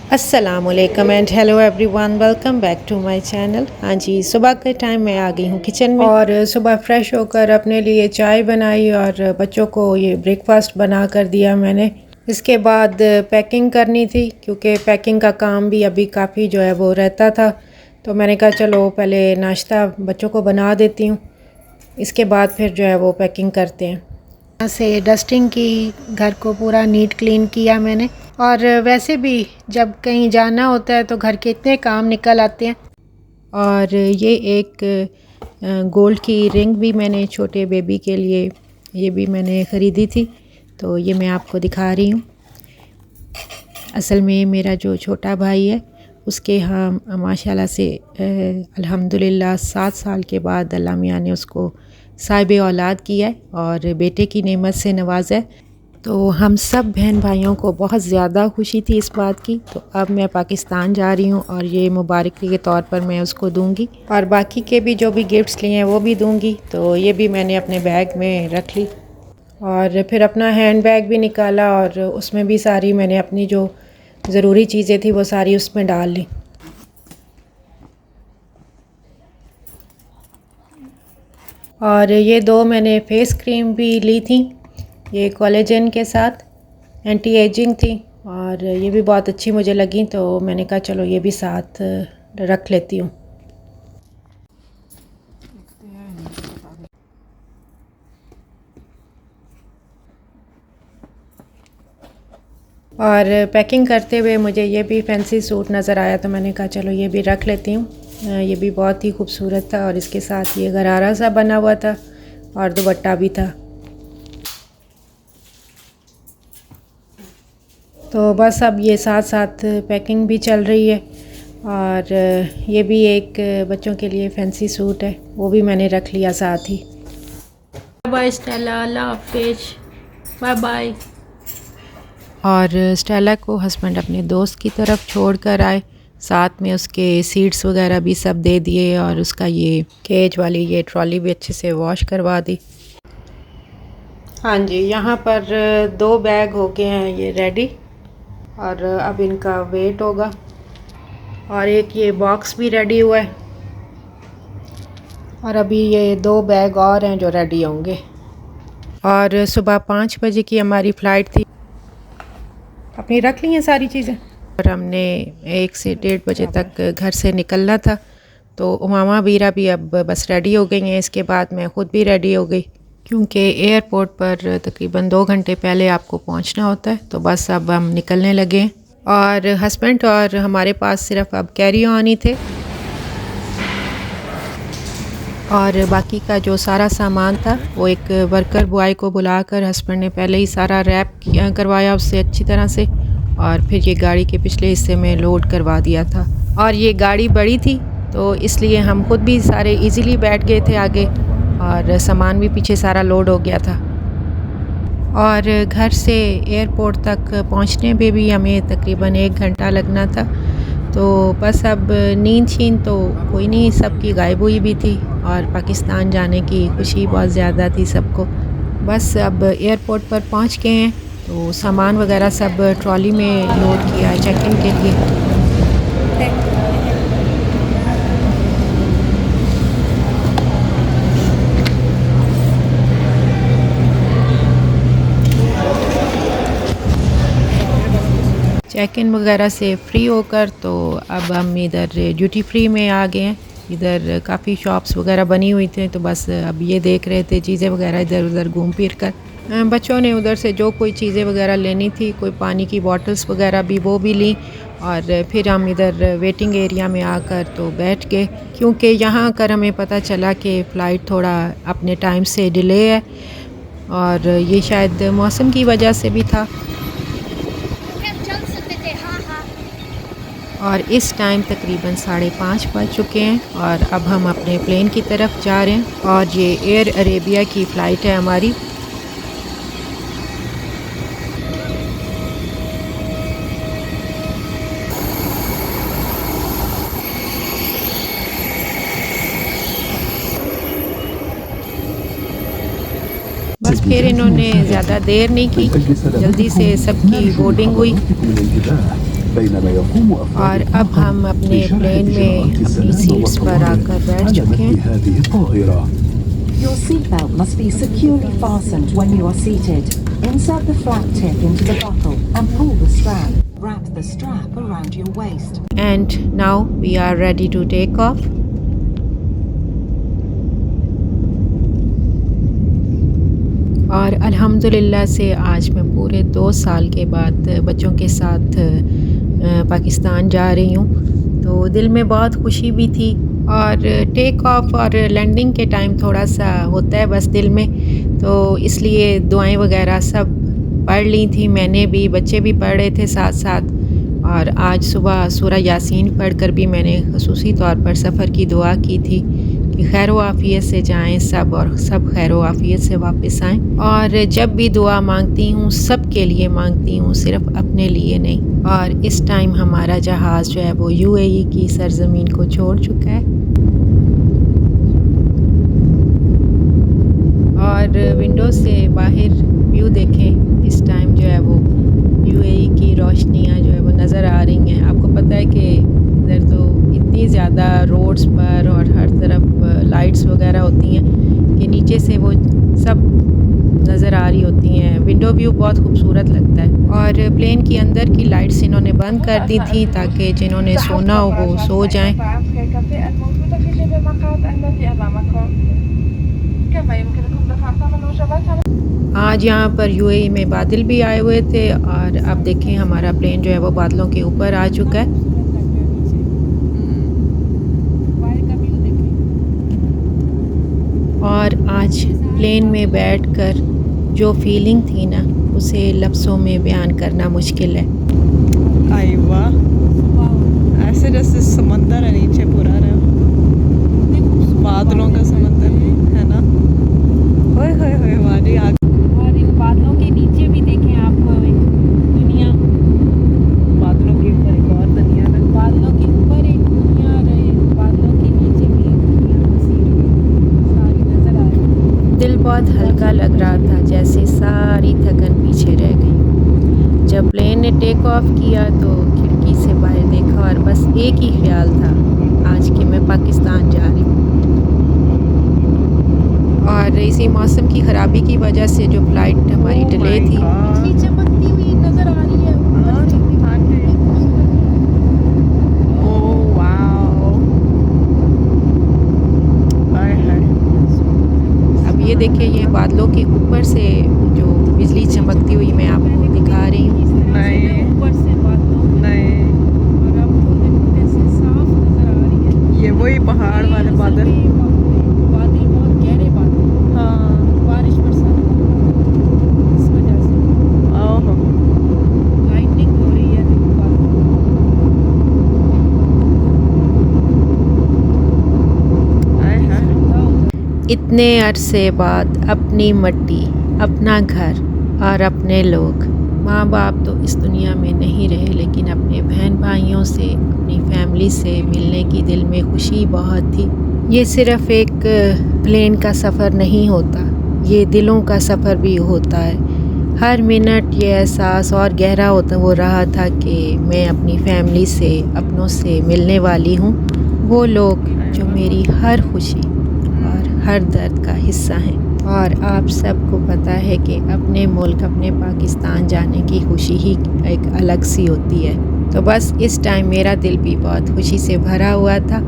अस्सलामुअलैकुम and hello everyone, welcome back to my channel. हाँ जी, सुबह के टाइम मैं आ गई हूँ किचन में और सुबह फ्रेश होकर अपने लिए चाय बनाई और बच्चों को ये ब्रेकफास्ट बना कर दिया मैंने। इसके बाद पैकिंग करनी थी क्योंकि पैकिंग का काम भी अभी काफ़ी जो है वो रहता था, तो मैंने कहा चलो पहले नाश्ता बच्चों को बना देती हूँ, इसके बाद फिर जो है वो पैकिंग करते हैं। यहाँ से डस्टिंग की, घर को पूरा नीट क्लीन किया मैंने। और वैसे भी जब कहीं जाना होता है तो घर के इतने काम निकल आते हैं। और ये एक गोल्ड की रिंग भी मैंने छोटे बेबी के लिए, ये भी मैंने ख़रीदी थी, तो ये मैं आपको दिखा रही हूँ। असल में मेरा जो छोटा भाई है उसके यहाँ माशाल्लाह से अल्हम्दुलिल्लाह 7 साल के बाद अल्लाह मियाँ ने उसको साहिब औलाद किया है और बेटे की नेमत से नवाजा है। तो हम सब बहन भाइयों को बहुत ज़्यादा खुशी थी इस बात की। तो अब मैं पाकिस्तान जा रही हूँ और ये मुबारकी के तौर पर मैं उसको दूंगी और बाकी के भी जो भी गिफ्ट्स लिए हैं वो भी दूंगी। तो ये भी मैंने अपने बैग में रख ली और फिर अपना हैंड बैग भी निकाला और उसमें भी सारी मैंने अपनी जो ज़रूरी चीज़ें थी वो सारी उसमें डाल ली। और ये 2 मैंने फेस क्रीम भी ली थी, ये कोलेजन के साथ एंटी एजिंग थी और ये भी बहुत अच्छी मुझे लगी, तो मैंने कहा चलो ये भी साथ रख लेती हूँ। और पैकिंग करते हुए मुझे ये भी फैंसी सूट नज़र आया, तो मैंने कहा चलो ये भी रख लेती हूँ। ये भी बहुत ही खूबसूरत था और इसके साथ ये गरारा सा बना हुआ था और दुपट्टा भी था। तो बस अब ये साथ साथ पैकिंग भी चल रही है। और ये भी एक बच्चों के लिए फैंसी सूट है, वो भी मैंने रख लिया साथ ही। बाय बाय स्टेला, अल्लाह हाफिज़, बाय बाय। और स्टेला को हस्बैंड अपने दोस्त की तरफ छोड़ कर आए, साथ में उसके सीट्स वगैरह भी सब दे दिए और उसका ये केज वाली ये ट्रॉली भी अच्छे से वॉश करवा दी। हाँ जी, यहाँ पर 2 बैग हो गए हैं ये रेडी और अब इनका वेट होगा। और एक ये बॉक्स भी रेडी हुआ है और अभी ये 2 बैग और हैं जो रेडी होंगे। और सुबह 5 बजे की हमारी फ़्लाइट थी। अपनी रख ली हैं सारी चीज़ें और हमने 1 से 1:30 बजे तक घर से निकलना था। तो उमामा वीरा भी अब बस रेडी हो गई हैं, इसके बाद मैं ख़ुद भी रेडी हो गई क्योंकि एयरपोर्ट पर तकरीबन 2 घंटे पहले आपको पहुंचना होता है। तो बस अब हम निकलने लगे हैं और हस्बैंड और हमारे पास सिर्फ अब कैरी ऑन ही थे और बाकी का जो सारा सामान था वो एक वर्कर बॉय को बुलाकर हस्बैंड ने पहले ही सारा रैप करवाया उससे अच्छी तरह से और फिर ये गाड़ी के पिछले हिस्से में लोड करवा दिया था। और ये गाड़ी बड़ी थी तो इसलिए हम खुद भी सारे इजीली बैठ गए थे आगे और सामान भी पीछे सारा लोड हो गया था। और घर से एयरपोर्ट तक पहुंचने में भी हमें तकरीबन 1 घंटा लगना था। तो बस अब नींद शीन तो कोई नहीं, सबकी गायब हुई भी थी और पाकिस्तान जाने की खुशी बहुत ज़्यादा थी सबको। बस अब एयरपोर्ट पर पहुंच गए हैं, तो सामान वगैरह सब ट्रॉली में लोड किया है चेक इन के लिए। चेक इन वगैरह से फ्री होकर तो अब हम इधर ड्यूटी फ्री में आ गए हैं। इधर काफ़ी शॉप्स वगैरह बनी हुई थी, तो बस अब ये देख रहे थे चीज़ें वगैरह इधर उधर घूम फिर कर। बच्चों ने उधर से जो कोई चीज़ें वगैरह लेनी थी, कोई पानी की बॉटल्स वगैरह भी वो भी ली और फिर हम इधर वेटिंग एरिया में आकर तो बैठ गए क्योंकि यहाँ आकर हमें पता चला कि फ़्लाइट थोड़ा अपने टाइम से डिले है और ये शायद मौसम की वजह से भी था। और इस टाइम तकरीबन 5:30 बज चुके हैं और अब हम अपने प्लेन की तरफ जा रहे हैं और ये एयर अरेबिया की फ़्लाइट है हमारी। बस फिर इन्होंने ज़्यादा देर नहीं की, जल्दी से सबकी बोर्डिंग हुई और अब हम अपने प्लेन में अपनी सीट्स पर आकर बैठ चुके हैं। Your seatbelt must be securely fastened when you are seated. Insert the flap tip into the buckle and pull the strap. Wrap the strap around your waist. And now we are ready to take off. और अल्हम्दुलिल्लाह से आज मैं पूरे 2 साल के बाद बच्चों के साथ पाकिस्तान जा रही हूँ। तो दिल में बहुत खुशी भी थी और टेक ऑफ और लैंडिंग के टाइम थोड़ा सा होता है बस दिल में, तो इसलिए दुआएं वगैरह सब पढ़ ली थी मैंने भी, बच्चे भी पढ़ रहे थे साथ साथ। और आज सुबह सूरह यासीन पढ़कर भी मैंने ख़ुसूसी तौर पर सफ़र की दुआ की थी कि खैर व आफ़ियत से जाएं सब और सब खैर व आफ़ियत से वापस आएं। और जब भी दुआ मांगती हूँ सब के लिए मांगती हूँ, सिर्फ़ अपने लिए नहीं। और इस टाइम हमारा जहाज़ जो है वो यूएई की सरज़मीन को छोड़ चुका है। और विंडो से बाहर व्यू देखें, इस टाइम जो है वो यूएई की रोशनियाँ जो है वो नज़र आ रही हैं। आपको पता है कि इधर तो इतनी ज़्यादा रोड्स पर और हर तरफ लाइट्स वगैरह होती हैं कि नीचे से वो सब नज़र आ रही होती हैं। विंडो व्यू बहुत खूबसूरत लगता है। और प्लेन के अंदर की लाइट्स इन्होंने बंद कर दी थी ताकि जिन्होंने सोना हो वो सो जाएं। आज यहाँ पर यूएई में बादल भी आए हुए थे और अब देखें हमारा प्लेन जो है वो बादलों के ऊपर आ चुका है। और आज प्लेन में बैठकर जो फीलिंग थी ना, उसे लफ्ज़ों में बयान करना मुश्किल है। आई वाह, ऐसे जैसे समंदर है नीचे पूरा रहा, बादलों का समंदर है ना। ओए होए होए वाली आग। और इन बादलों के नीचे भी देखें आपको एक दुनिया, बादलों के ऊपर एक और दुनिया है। बादलों के ऊपर एक दुनिया और बादलों के नीचे भी एक दुनिया सारी नज़र आ रही। दिल बहुत हल्का लग रहा था, जैसे सारी थकन पीछे रह गई। जब प्लेन ने टेक ऑफ किया तो खिड़की से बाहर देखा और बस एक ही ख्याल था, आज कि मैं पाकिस्तान जा रही हूँ। और इसी मौसम की ख़राबी की वजह से जो फ़्लाइट हमारी डिले थी, चमकती हुई नज़र आ रही है। अब ये देखिए, ये बादलों के ऊपर से जो बिजली चमकती हुई मैं आपको दिखा रही हूँ। ऊपर से बादलों नहीं, और अब ऐसे साफ नज़र आ रही है। ये वही पहाड़ वाले बादल, बादल बहुत गहरे बादल, हाँ बारिश बरसा इस वजह से ओहो लाइटनिंग हो रही है। इतने अरसे बाद अपनी मट्टी, अपना घर और अपने लोग। माँ बाप तो इस दुनिया में नहीं रहे, लेकिन अपने बहन भाइयों से, अपनी फैमिली से मिलने की दिल में खुशी बहुत थी। ये सिर्फ़ एक प्लेन का सफ़र नहीं होता, ये दिलों का सफ़र भी होता है। हर मिनट ये एहसास और गहरा होता हो रहा था कि मैं अपनी फैमिली से, अपनों से मिलने वाली हूँ। वो लोग जो मेरी हर खुशी और हर दर्द का हिस्सा हैं। और आप सबको पता है कि अपने मुल्क, अपने पाकिस्तान जाने की खुशी ही एक अलग सी होती है। तो बस इस टाइम मेरा दिल भी बहुत खुशी से भरा हुआ था।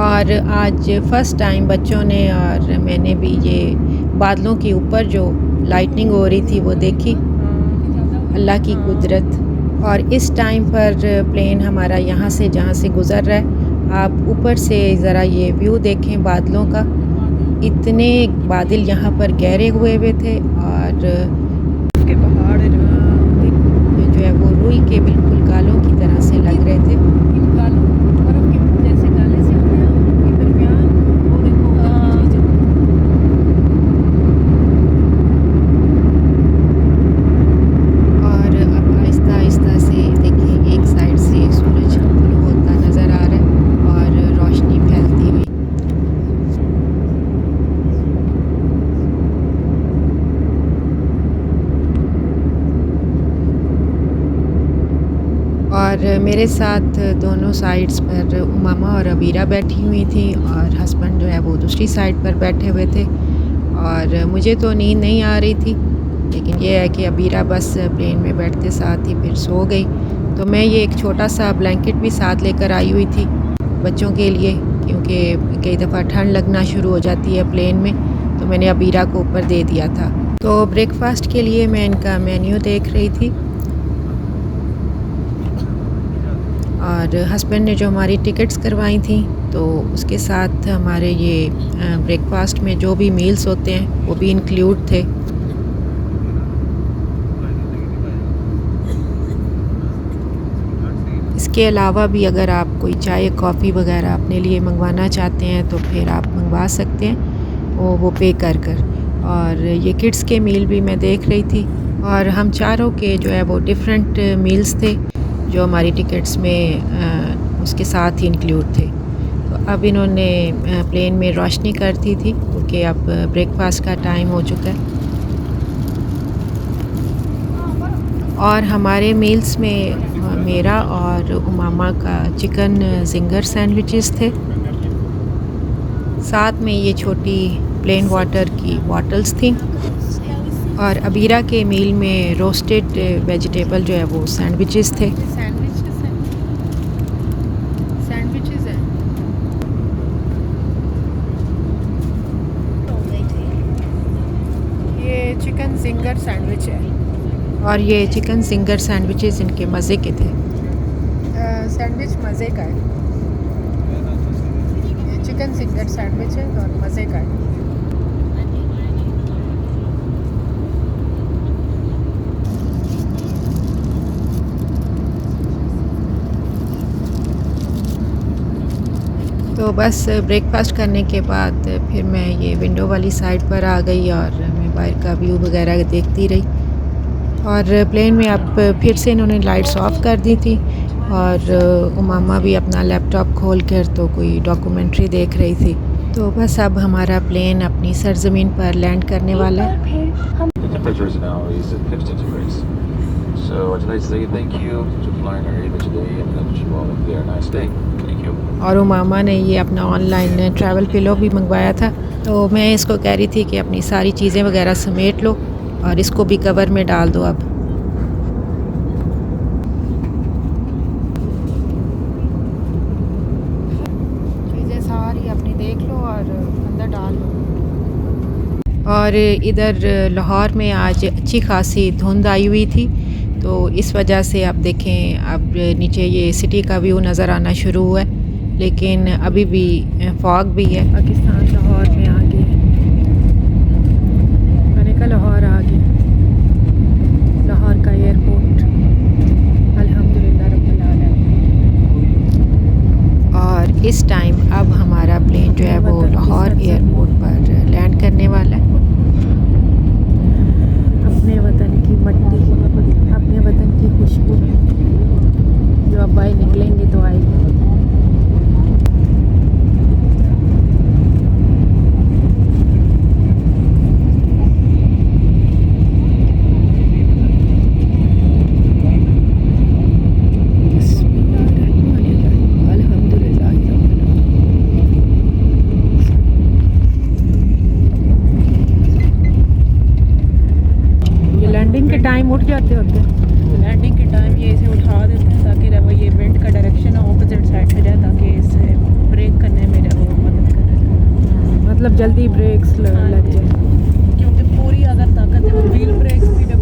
और आज फ़र्स्ट टाइम बच्चों ने और मैंने भी ये बादलों के ऊपर जो लाइटनिंग हो रही थी वो देखी, अल्लाह की कुदरत। और इस टाइम पर प्लेन हमारा यहाँ से जहाँ से गुज़र रहा है, आप ऊपर से ज़रा ये व्यू देखें बादलों का। इतने बादल यहाँ पर गहरे हुए थे और के पहाड़ जो है वो रुई के बिल्कुल गालों की तरह से लग रहे थे। इन गालों बर्फ़ के जैसे गाले से होते हैं, उनके दरमियान वो देखो और अब आहिस्ता आहिस्ता से देखिए एक साइड से सूरज गुल होता नज़र आ रहा है और रोशनी फैलती हुई। और मेरे साथ दोनों साइड्स पर उमामा और अबीरा बैठी हुई थी और हस्बैंड जो है वो दूसरी साइड पर बैठे हुए थे। और मुझे तो नींद नहीं आ रही थी, लेकिन ये है कि अबीरा बस प्लेन में बैठते साथ ही फिर सो गई। तो मैं ये एक छोटा सा ब्लैंकेट भी साथ लेकर आई हुई थी बच्चों के लिए, क्योंकि कई दफ़ा ठंड लगना शुरू हो जाती है प्लेन में, तो मैंने अबीरा को ऊपर दे दिया था। तो ब्रेकफास्ट के लिए मैं इनका मेन्यू देख रही थी और हस्बैंड ने जो हमारी टिकट्स करवाई थी तो उसके साथ हमारे ये ब्रेकफास्ट में जो भी मील्स होते हैं वो भी इंक्लूड थे। इसके अलावा भी अगर आप कोई चाय कॉफ़ी वगैरह अपने लिए मंगवाना चाहते हैं तो फिर आप मंगवा सकते हैं वो पे कर कर। और ये किड्स के मील भी मैं देख रही थी और हम चारों के जो है वो डिफरेंट मील्स थे जो हमारी टिकट्स में उसके साथ ही इंक्लूड थे। तो अब इन्होंने प्लेन में रोशनी कर दी थी क्योंकि अब ब्रेकफास्ट का टाइम हो चुका है। और हमारे मील्स में मेरा और उमामा का चिकन जिंगर सैंडविचेस थे, साथ में ये छोटी प्लेन वाटर की बॉटल्स थी और अबीरा के मील में रोस्टेड वेजिटेबल जो है वो सैंडविचेस थे। सैंडविचेस हैं। ये चिकन जिंगर सैंडविच है और ये चिकन जिंगर सैंडविचेस इनके मज़े के थे। सैंडविच मज़े का है, ये चिकन जिंगर सैंडविच है और मज़े का है। तो बस ब्रेकफास्ट करने के बाद फिर मैं ये विंडो वाली साइड पर आ गई और मैं बाहर का व्यू वगैरह देखती रही। और प्लेन में अब फिर से इन्होंने लाइट्स ऑफ कर दी थी और उमामा भी अपना लैपटॉप खोल कर तो कोई डॉक्यूमेंट्री देख रही थी। तो बस अब हमारा प्लेन अपनी सरजमीन पर लैंड करने वाला है। और उमामा ने ये अपना ऑनलाइन ट्रैवल पिलो भी मंगवाया था, तो मैं इसको कह रही थी कि अपनी सारी चीज़ें वगैरह समेट लो और इसको भी कवर में डाल दो। अब चीज़ें सारी अपनी देख लो और अंदर डाल लो। और इधर लाहौर में आज अच्छी खासी धुंध आई हुई थी, तो इस वजह से अब देखें अब नीचे ये सिटी का व्यू नज़र आना शुरू हुआ है, लेकिन अभी भी फॉग भी है। पाकिस्तान लाहौर में आ गए, मैंने कहा लाहौर आ गए, लाहौर का एयरपोर्ट अल्हम्दुलिल्लाह रब्बिल आलमीन। और इस टाइम अब हमारा प्लेन जो है वो लाहौर एयरपोर्ट पर लैंड करने वाला है। अपने वतन की मट्टी, अपने वतन की खुशबू जो अब बाहर निकलेंगे तो आएगी। लैंडिंग के टाइम उठ जाते होते हैं, लैंडिंग के टाइम ये इसे उठा देते हैं ताकि जब ये विंड का डायरेक्शन ऑपोजिट साइड पे जाए, ताकि इसे ब्रेक करने में जब वो मदद करे, मतलब जल्दी ब्रेक्स लग जाए। क्योंकि पूरी अगर ताकत है वो व्हील ब्रेक्स भी जब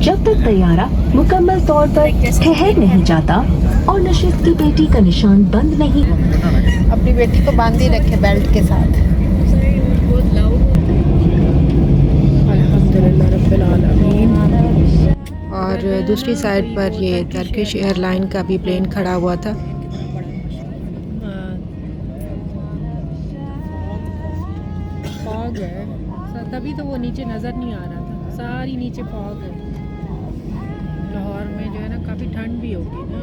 जब तक तैयारा मुकम्मल तौर पर ठहर नहीं जाता और नशिस्त की बेटी का निशान बंद नहीं, अपनी बेटी को बांध ही रखे बेल्ट के साथ। अल्हम्दुलिल्लाह रब्बिल आलमीन। और दूसरी साइड पर ये टर्किश एयरलाइन का भी प्लेन खड़ा हुआ था। फॉग है, तभी तो वो नीचे नज़र नहीं आ रहा था, सारी नीचे फॉग है। लाहौर में जो है ना काफ़ी ठंड भी होगी ना।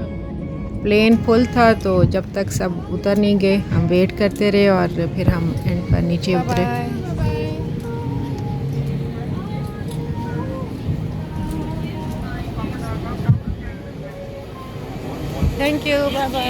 प्लेन फुल था तो जब तक सब उतर नहीं गए हम वेट करते रहे और फिर हम एंड पर नीचे उतरे। Thank you, bye bye.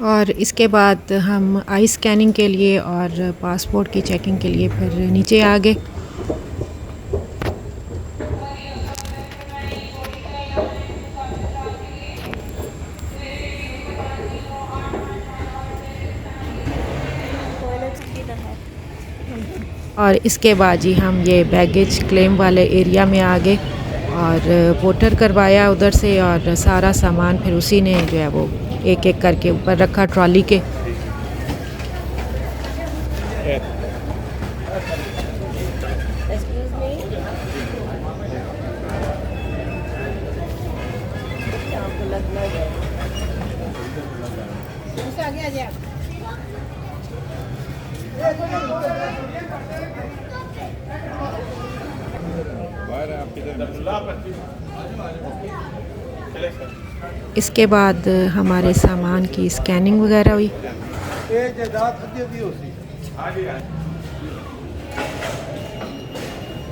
और इसके बाद हम आई स्कैनिंग के लिए और पासपोर्ट की चेकिंग के लिए फिर नीचे आ गए। और इसके बाद जी हम ये बैगेज क्लेम वाले एरिया में आ गए और वोटर करवाया उधर से और सारा सामान फिर उसी ने जो है वो एक एक करके ऊपर रखा ट्रॉली के। इसके बाद हमारे सामान की स्कैनिंग वगैरह हुई।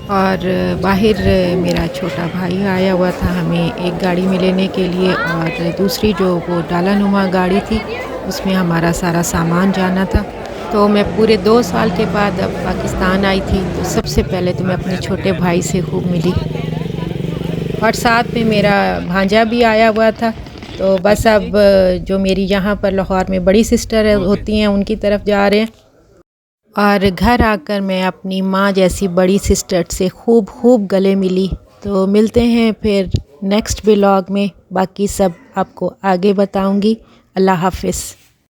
और बाहर मेरा छोटा भाई आया हुआ था हमें एक गाड़ी में लेने के लिए और दूसरी जो वो डालानुमा गाड़ी थी उसमें हमारा सारा सामान जाना था। तो मैं पूरे 2 साल के बाद अब पाकिस्तान आई थी तो सबसे पहले तो मैं अपने छोटे भाई से खूब मिली और साथ में मेरा भांजा भी आया हुआ था। तो बस अब जो मेरी यहाँ पर लाहौर में बड़ी सिस्टर होती हैं उनकी तरफ जा रहे हैं। और घर आकर मैं अपनी माँ जैसी बड़ी सिस्टर से खूब गले मिली। तो मिलते हैं फिर नेक्स्ट व्लॉग में, बाकी सब आपको आगे बताऊंगी। अल्लाह हाफिज़।